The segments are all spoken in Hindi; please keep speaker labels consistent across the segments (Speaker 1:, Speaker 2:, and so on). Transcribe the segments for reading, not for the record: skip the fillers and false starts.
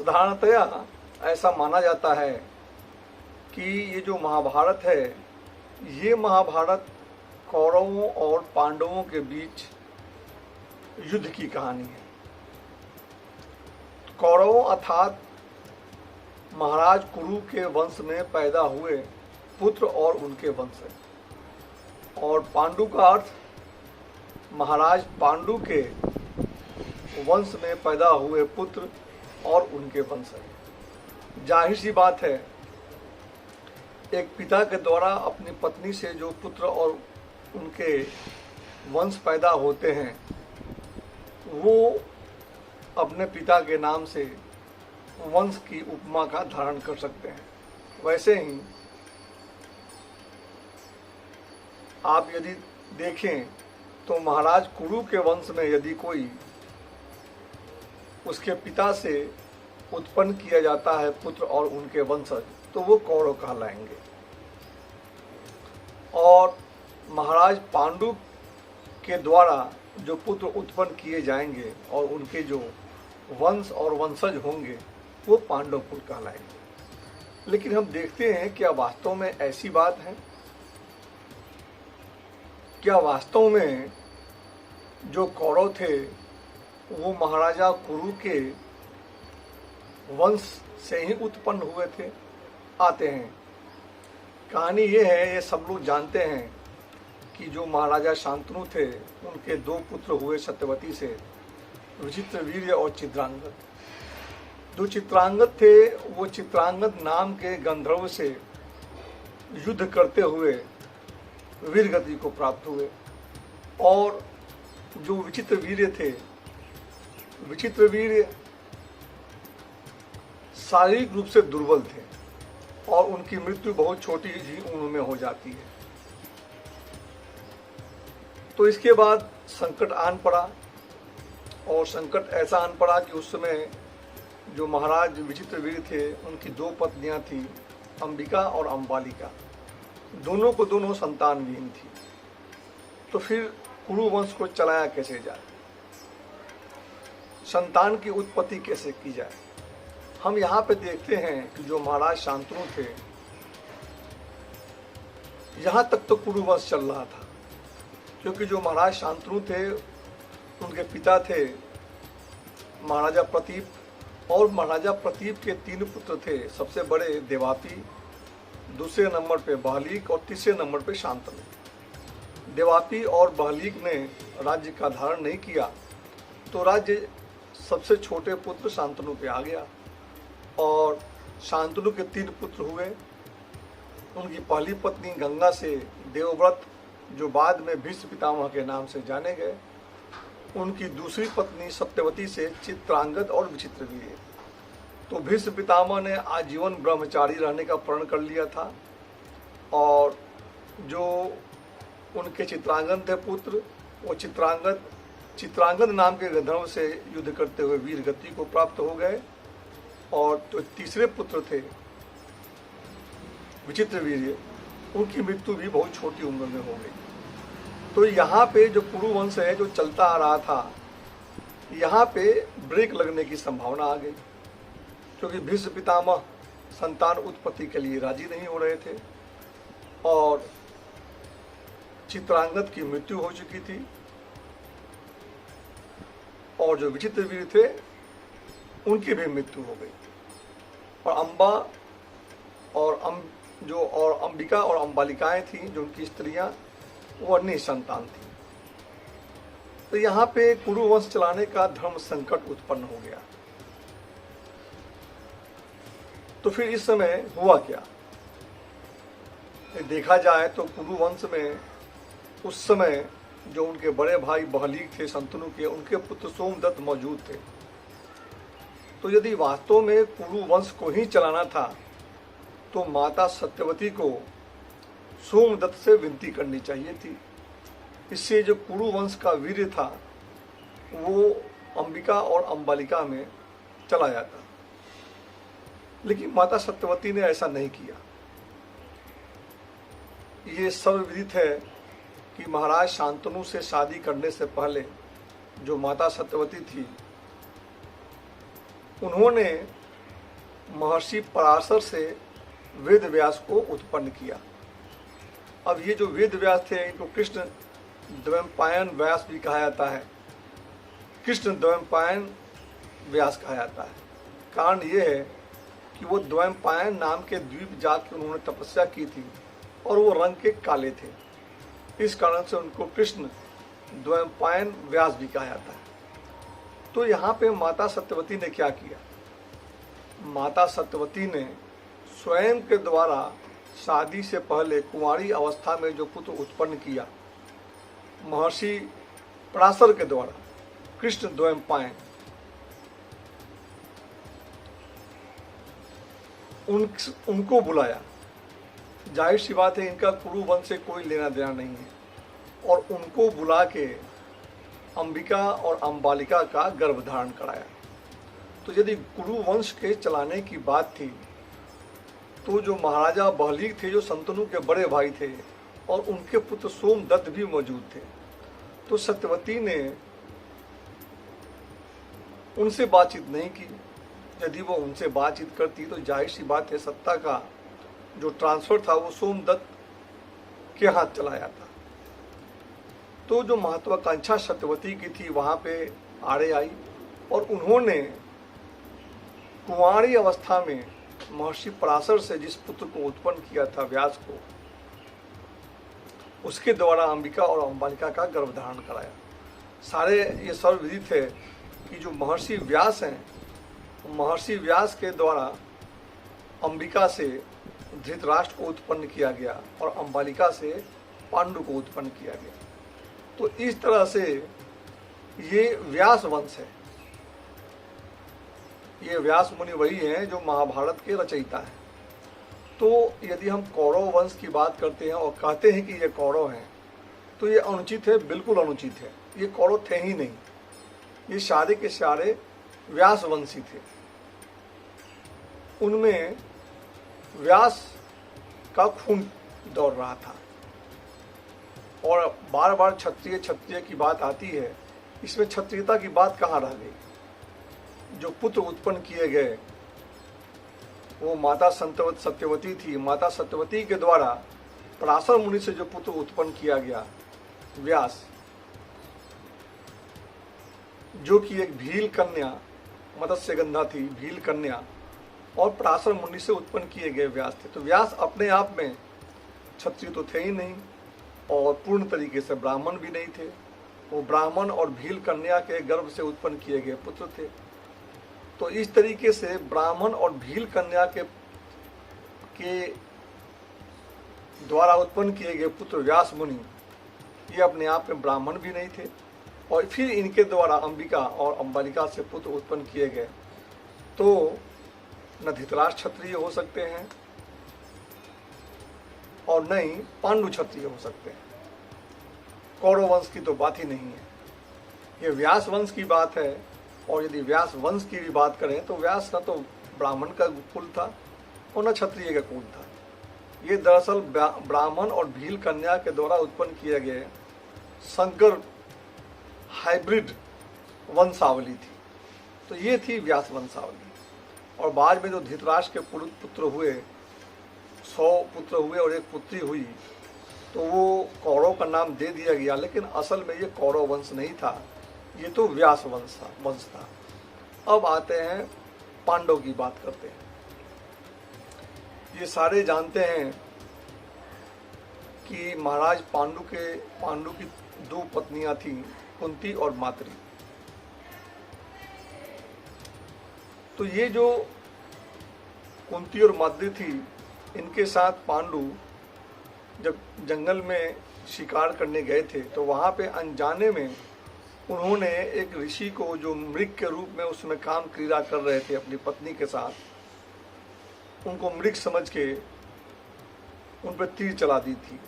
Speaker 1: साधारणतया ऐसा माना जाता है कि ये जो महाभारत है, ये महाभारत कौरवों और पांडवों के बीच युद्ध की कहानी है। कौरवों अर्थात महाराज कुरु के वंश में पैदा हुए पुत्र और उनके वंशज, और पांडु का अर्थ महाराज पांडु के वंश में पैदा हुए पुत्र और उनके वंशज। जाहिर सी बात है, एक पिता के द्वारा अपनी पत्नी से जो पुत्र और उनके वंश पैदा होते हैं, वो अपने पिता के नाम से वंश की उपमा का धारण कर सकते हैं। वैसे ही आप यदि देखें तो महाराज कुरु के वंश में यदि कोई उसके पिता से उत्पन्न किया जाता है पुत्र और उनके वंशज, तो वो कौरव कहलाएंगे। और महाराज पांडु के द्वारा जो पुत्र उत्पन्न किए जाएंगे और उनके जो वंश और वंशज होंगे, वो पांडव कुल कहलाएंगे। लेकिन हम देखते हैं क्या वास्तव में ऐसी बात है? क्या वास्तव में जो कौरव थे वो महाराजा कुरु के वंश से ही उत्पन्न हुए थे? आते हैं। कहानी ये है, ये सब लोग जानते हैं कि जो महाराजा शांतनु थे, उनके दो पुत्र हुए सत्यवती से, विचित्रवीर्य और चित्रांगद। जो चित्रांगद थे, वो चित्रांगद नाम के गंधर्व से युद्ध करते हुए वीरगति को प्राप्त हुए। और जो विचित्रवीर्य थे, विचित्रवीर्य शारीरिक रूप से दुर्बल थे और उनकी मृत्यु बहुत छोटी ही उम्र में हो जाती है। तो इसके बाद संकट आन पड़ा, और संकट ऐसा आन पड़ा कि उस समय जो महाराज विचित्रवीर्य थे, उनकी दो पत्नियां थी, अंबिका और अंबालिका। दोनों को दोनों संतान विहीन थी। तो फिर कुरु वंश को चलाया कैसे जाए, संतान की उत्पत्ति कैसे की जाए? हम यहाँ पे देखते हैं कि जो महाराज शांतनु थे, यहाँ तक तो कुरु वंश चल रहा था, क्योंकि जो महाराज शांतनु थे, उनके पिता थे महाराजा प्रतीप, और महाराजा प्रतीप के 3 पुत्र थे। सबसे बड़े देवापी, दूसरे नंबर पे बहलीक और तीसरे नंबर पे शांतनु। देवापी और बहलीक ने राज्य का धारण नहीं किया, तो राज्य सबसे छोटे पुत्र शांतनु पे आ गया। और शांतनु के 3 पुत्र हुए। उनकी पहली पत्नी गंगा से देवव्रत, जो बाद में भीष्म पितामह के नाम से जाने गए। उनकी दूसरी पत्नी सत्यवती से चित्रांगद और विचित्रवीर्य। तो भीष्म पितामह ने आजीवन ब्रह्मचारी रहने का प्रण कर लिया था, और जो उनके चित्रांगद थे पुत्र, वो चित्रांगद नाम के गंधर्व से युद्ध करते हुए वीर गति को प्राप्त हो गए। और जो तीसरे पुत्र थे विचित्रवीर्य, उनकी मृत्यु भी बहुत छोटी उम्र में हो गई। तो यहाँ पे जो कुरु वंश है, जो चलता आ रहा था, यहाँ पे ब्रेक लगने की संभावना आ गई, क्योंकि भीष्म पितामह संतान उत्पत्ति के लिए राजी नहीं हो रहे थे, और चित्रांगद की मृत्यु हो चुकी थी, और जो विचित्रवीर्य थे, उनकी भी मृत्यु हो गई। और अंबिका और अंबालिकाएं थीं, जो उनकी स्त्रियां, वो निसंतान थी। तो यहाँ पे कुरु वंश चलाने का धर्म संकट उत्पन्न हो गया। तो फिर इस समय हुआ क्या? देखा जाए तो कुरु वंश में उस समय जो उनके बड़े भाई बहलीक थे शंतनु के, उनके पुत्र सोमदत्त मौजूद थे। तो यदि वास्तव में कुरु वंश को ही चलाना था, तो माता सत्यवती को सोमदत्त से विनती करनी चाहिए थी। इससे जो कुरु वंश का वीर्य था, वो अंबिका और अंबालिका में चला जाता। लेकिन माता सत्यवती ने ऐसा नहीं किया। ये सर्वविदित है कि महाराज शांतनु से शादी करने से पहले जो माता सत्यवती थी, उन्होंने महर्षि पराशर से वेद व्यास को उत्पन्न किया। अब ये जो वेद व्यास थे इनको कृष्ण द्वैपायन व्यास भी कहा जाता है, कृष्ण द्वैपायन व्यास कहा जाता है। कारण ये है कि वो द्वैपायन नाम के द्वीप जाकर उन्होंने तपस्या की थी और वो रंग के काले थे, इस कारण से उनको कृष्ण द्वैपायन व्यास भी कहा जाता है। तो यहाँ पे माता सत्यवती ने क्या किया? माता सत्यवती ने स्वयं के द्वारा शादी से पहले कुंवारी अवस्था में जो पुत्र उत्पन्न किया महर्षि पराशर के द्वारा, कृष्ण द्वैपायन, उनको बुलाया। जाहिर सी बात है इनका कुरु वंश से कोई लेना देना नहीं है, और उनको बुला के अंबिका और अंबालिका का गर्भ धारण कराया। तो यदि कुरु वंश के चलाने की बात थी तो जो महाराजा बहलीक थे, जो शंतनु के बड़े भाई थे, और उनके पुत्र सोमदत्त भी मौजूद थे। तो सत्यवती ने उनसे बातचीत नहीं की। यदि वो उनसे बातचीत करती तो जाहिर सी बात है सत्ता का जो ट्रांसफर था वो सोमदत्त के हाथ चला जाता। तो जो महत्वाकांक्षा सत्यवती की थी वहाँ पे आड़े आई, और उन्होंने कुंवारी अवस्था में महर्षि पराशर से जिस पुत्र को उत्पन्न किया था व्यास को, उसके द्वारा अंबिका और अंबालिका का गर्भ धारण कराया। सारे ये सर्वविदित है कि जो महर्षि व्यास हैं, महर्षि व्यास के द्वारा अंबिका से धृतराष्ट्र को उत्पन्न किया गया और अंबालिका से पांडु को उत्पन्न किया गया। तो इस तरह से ये व्यास वंश है। ये व्यास मुनि वही हैं जो महाभारत के रचयिता हैं। तो यदि हम कौरव वंश की बात करते हैं और कहते हैं कि ये कौरव हैं तो ये अनुचित है, बिल्कुल अनुचित है। ये कौरव थे ही नहीं, ये सारे के सारे व्यास वंशी थे। उनमें व्यास का खून दौड़ रहा था, और बार बार क्षत्रिय क्षत्रिय की बात आती है, इसमें क्षत्रियता की बात कहाँ रह गई? जो पुत्र उत्पन्न किए गए वो माता सत्यवती थी। माता सत्यवती के द्वारा पराशर मुनि से जो पुत्र उत्पन्न किया गया व्यास, जो कि एक भील कन्या मत्स्यगंधा थी, भील कन्या, और पराशर मुनि से उत्पन्न किए गए व्यास थे। तो व्यास अपने आप में क्षत्रिय तो थे ही नहीं और पूर्ण तरीके से ब्राह्मण भी नहीं थे। वो ब्राह्मण और भील कन्या के गर्भ से उत्पन्न किए गए पुत्र थे। तो इस तरीके से ब्राह्मण और भील कन्या के द्वारा उत्पन्न किए गए पुत्र व्यास मुनि, ये अपने आप में ब्राह्मण भी नहीं थे, और फिर इनके द्वारा अंबिका और अंबालिका से पुत्र उत्पन्न किए गए। तो न धृतराष्ट्र क्षत्रिय हो सकते हैं और न ही पांडु क्षत्रिय हो सकते हैं। कौरव वंश की तो बात ही नहीं है, ये व्यास वंश की बात है। और यदि व्यास वंश की भी बात करें तो व्यास न तो ब्राह्मण का कुल था और न क्षत्रिय का कुल था। ये दरअसल ब्राह्मण और भील कन्या के द्वारा उत्पन्न किए गए संकर हाइब्रिड वंशावली थी। तो ये थी व्यास वंशावली। और बाद में जो धृतराष्ट्र के पुत्र हुए, 100 पुत्र हुए और एक पुत्री हुई, तो वो कौरव का नाम दे दिया गया, लेकिन असल में ये कौरव वंश नहीं था, ये तो व्यास वंश था। अब आते हैं पांडव की बात करते हैं। ये सारे जानते हैं कि महाराज पांडु की 2 पत्नियां थीं, कुंती और मातरी। तो ये जो कुंती और मातरी थी, इनके साथ पांडु जब जंगल में शिकार करने गए थे तो वहाँ पे अनजाने में उन्होंने एक ऋषि को, जो मृग के रूप में उसमें काम क्रीड़ा कर रहे थे अपनी पत्नी के साथ, उनको मृग समझ के उन पर तीर चला दी थी।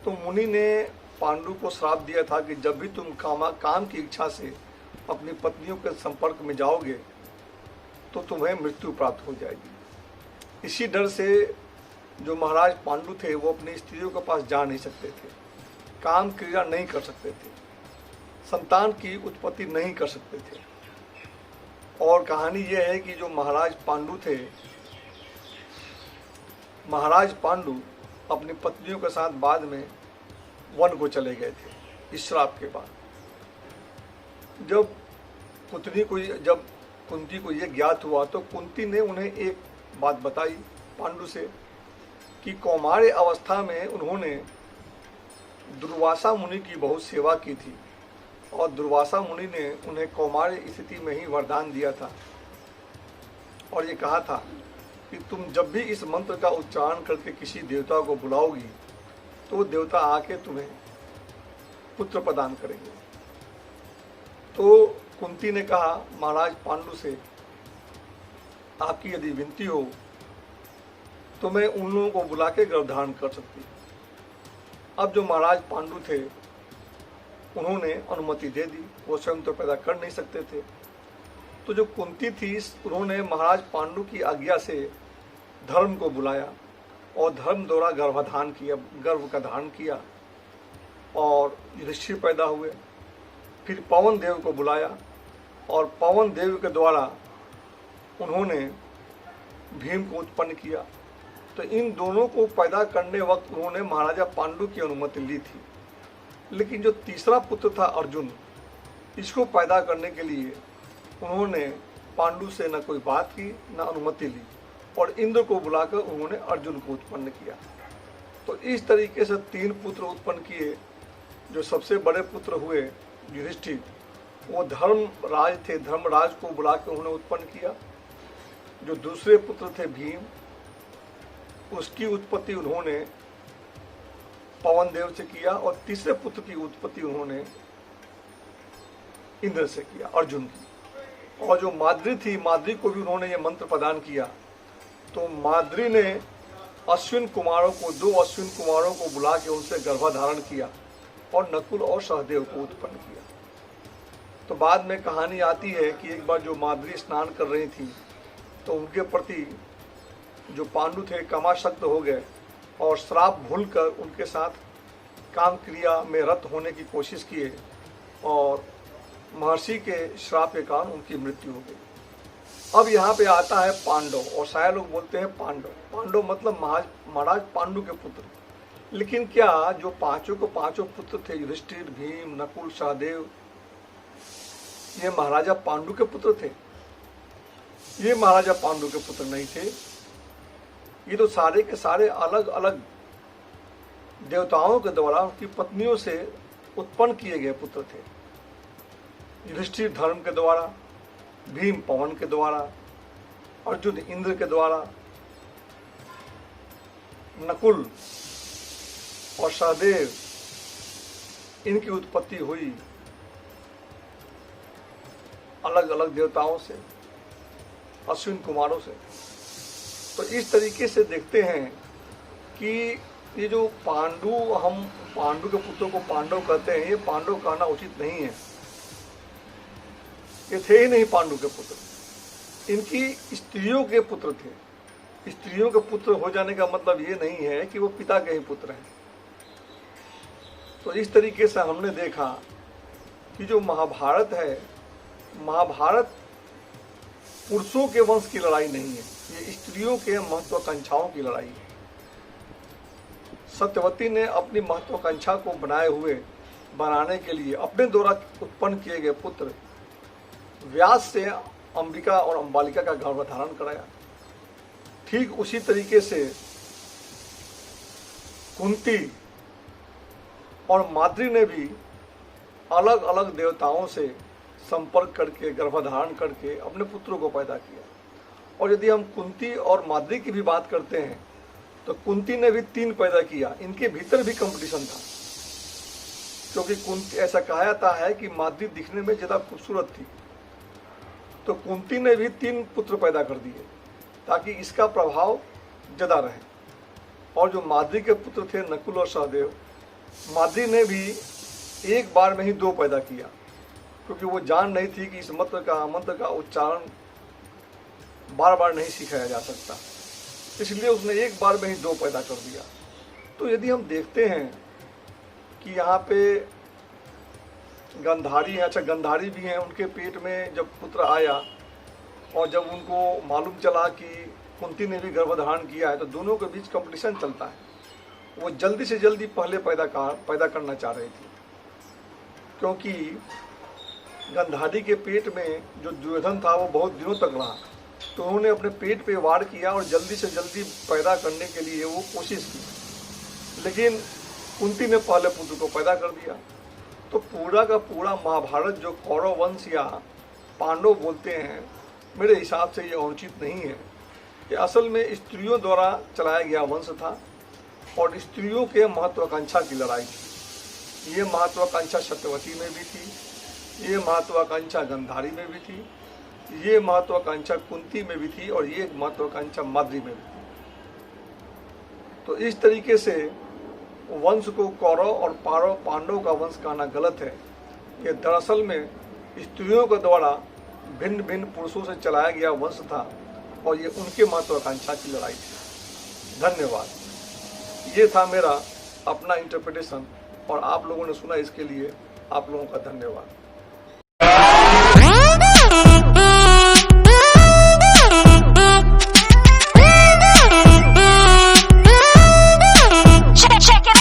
Speaker 1: तो मुनि ने पांडु को श्राप दिया था कि जब भी तुम काम की इच्छा से अपनी पत्नियों के संपर्क में जाओगे तो तुम्हें मृत्यु प्राप्त हो जाएगी। इसी डर से जो महाराज पांडु थे वो अपनी स्त्रियों के पास जा नहीं सकते थे, काम क्रिया नहीं कर सकते थे, संतान की उत्पत्ति नहीं कर सकते थे। और कहानी यह है कि जो महाराज पांडु थे, महाराज पांडु अपनी पत्नियों के साथ बाद में वन को चले गए थे इस श्राप के बाद। जब कुंती को यह ज्ञात हुआ तो कुंती ने उन्हें एक बात बताई पांडु से कि कौमार्य अवस्था में उन्होंने दुर्वासा मुनि की बहुत सेवा की थी और दुर्वासा मुनि ने उन्हें कौमार्य स्थिति में ही वरदान दिया था और ये कहा था कि तुम जब भी इस मंत्र का उच्चारण करके किसी देवता को बुलाओगी तो देवता आके तुम्हें पुत्र प्रदान करेंगे। तो कुंती ने कहा महाराज पांडु से, आपकी यदि विनती हो तो मैं उन लोगों को बुला के गर्भधारण कर सकती। अब जो महाराज पांडु थे उन्होंने अनुमति दे दी, वो स्वयं तो पैदा कर नहीं सकते थे। तो जो कुंती थी उन्होंने महाराज पांडु की आज्ञा से धर्म को बुलाया और धर्म द्वारा गर्भ का धारण किया और युधिष्ठिर पैदा हुए। फिर पवन देव को बुलाया और पवन देव के द्वारा उन्होंने भीम को उत्पन्न किया। तो इन दोनों को पैदा करने वक्त उन्होंने महाराजा पांडु की अनुमति ली थी, लेकिन जो तीसरा पुत्र था अर्जुन, इसको पैदा करने के लिए उन्होंने पांडु से न कोई बात की न अनुमति ली और इंद्र को बुलाकर उन्होंने अर्जुन को उत्पन्न किया। तो इस तरीके से 3 पुत्र उत्पन्न किए। जो सबसे बड़े पुत्र हुए युधिष्ठिर, वो धर्मराज थे, धर्मराज को बुला के उन्होंने उत्पन्न किया। जो दूसरे पुत्र थे भीम, उसकी उत्पत्ति उन्होंने पवन देव से किया और तीसरे पुत्र की उत्पत्ति उन्होंने इंद्र से किया, अर्जुन की। और जो माद्री थी, माद्री को भी उन्होंने ये मंत्र प्रदान किया। तो माद्री ने अश्विन कुमारों को, 2 अश्विन कुमारों को बुला के उनसे गर्भधारण किया और नकुल और सहदेव को उत्पन्न किया। तो बाद में कहानी आती है कि एक बार जो माद्री स्नान कर रही थी तो उनके प्रति जो पांडु थे कामासक्त हो गए और श्राप भूलकर उनके साथ काम क्रिया में रत होने की कोशिश किए और महर्षि के श्राप के कारण उनकी मृत्यु हो गई। अब यहाँ पे आता है पांडव, और शायद लोग बोलते हैं पांडव, पांडव मतलब महाराज पांडु के पुत्र। लेकिन क्या जो पांचों के पांचों पुत्र थे, युधिष्ठिर, भीम, नकुल, सहदेव, ये महाराजा पांडु के पुत्र थे? ये महाराजा पांडु के पुत्र नहीं थे। ये तो सारे के सारे अलग अलग देवताओं के द्वारा उनकी पत्नियों से उत्पन्न किए गए पुत्र थे। युधिष्ठिर धर्म के द्वारा, भीम पवन के द्वारा, अर्जुन इंद्र के द्वारा, नकुल और सहदेव, इनकी उत्पत्ति हुई अलग अलग देवताओं से, अश्विन कुमारों से। तो इस तरीके से देखते हैं कि ये जो हम पांडु के पुत्रों को पांडव कहते हैं, ये पांडव कहना उचित नहीं है। ये थे ही नहीं पांडु के पुत्र, इनकी स्त्रियों के पुत्र थे। स्त्रियों के पुत्र हो जाने का मतलब ये नहीं है कि वो पिता के ही पुत्र हैं। तो इस तरीके से हमने देखा कि जो महाभारत है, महाभारत पुरुषों के वंश की लड़ाई नहीं है, ये स्त्रियों के महत्वाकांक्षाओं की लड़ाई है। सत्यवती ने अपनी महत्वाकांक्षा को बनाने के लिए अपने द्वारा उत्पन्न किए गए पुत्र व्यास से अंबिका और अंबालिका का गर्भधारण कराया। ठीक उसी तरीके से कुंती और माद्री ने भी अलग अलग देवताओं से संपर्क करके, गर्भधारण करके अपने पुत्रों को पैदा किया। और यदि हम कुंती और माद्री की भी बात करते हैं तो कुंती ने भी 3 पैदा किया। इनके भीतर भी कंपटीशन था, क्योंकि कुंती, ऐसा कहा जाता है कि माद्री दिखने में ज़्यादा खूबसूरत थी, तो कुंती ने भी 3 पुत्र पैदा कर दिए ताकि इसका प्रभाव ज़्यादा रहे। और जो माद्री के पुत्र थे नकुल और सहदेव, माद्री ने भी एक बार में ही 2 पैदा किया, क्योंकि वो जान नहीं थी कि इस मंत्र का उच्चारण बार बार नहीं सिखाया जा सकता, इसलिए उसने एक बार में ही 2 पैदा कर दिया। तो यदि हम देखते हैं कि यहाँ पे गंधारी है, अच्छा गंधारी भी हैं, उनके पेट में जब पुत्र आया और जब उनको मालूम चला कि कुंती ने भी गर्भधारण किया है तो दोनों के बीच कंपटीशन चलता है। वो जल्दी से जल्दी पहले पैदा करना चाह रही थी, क्योंकि गांधारी के पेट में जो दुर्योधन था वो बहुत दिनों तक रहा, तो उन्होंने अपने पेट पे वार किया और जल्दी से जल्दी पैदा करने के लिए वो कोशिश की, लेकिन कुंती ने पहले पुत्र को पैदा कर दिया। तो पूरा का पूरा महाभारत जो कौरव वंश या पांडव बोलते हैं, मेरे हिसाब से ये अनुचित नहीं है। ये असल में स्त्रियों द्वारा चलाया गया वंश था और स्त्रियों के महत्वाकांक्षा की लड़ाई थी। ये महत्वाकांक्षा सत्यवती में भी थी, ये महत्वाकांक्षा गंधारी में भी थी, ये महत्वाकांक्षा कुंती में भी थी और ये महत्वाकांक्षा माद्री में भी थी। तो इस तरीके से वंश को कौरव और पांडव का वंश कहना गलत है। ये दरअसल में स्त्रियों के द्वारा भिन्न भिन्न पुरुषों से चलाया गया वंश था और ये उनके महत्वाकांक्षा की लड़ाई थी। धन्यवाद। ये था मेरा अपना इंटरप्रिटेशन और आप लोगों ने सुना, इसके लिए आप लोगों का धन्यवाद।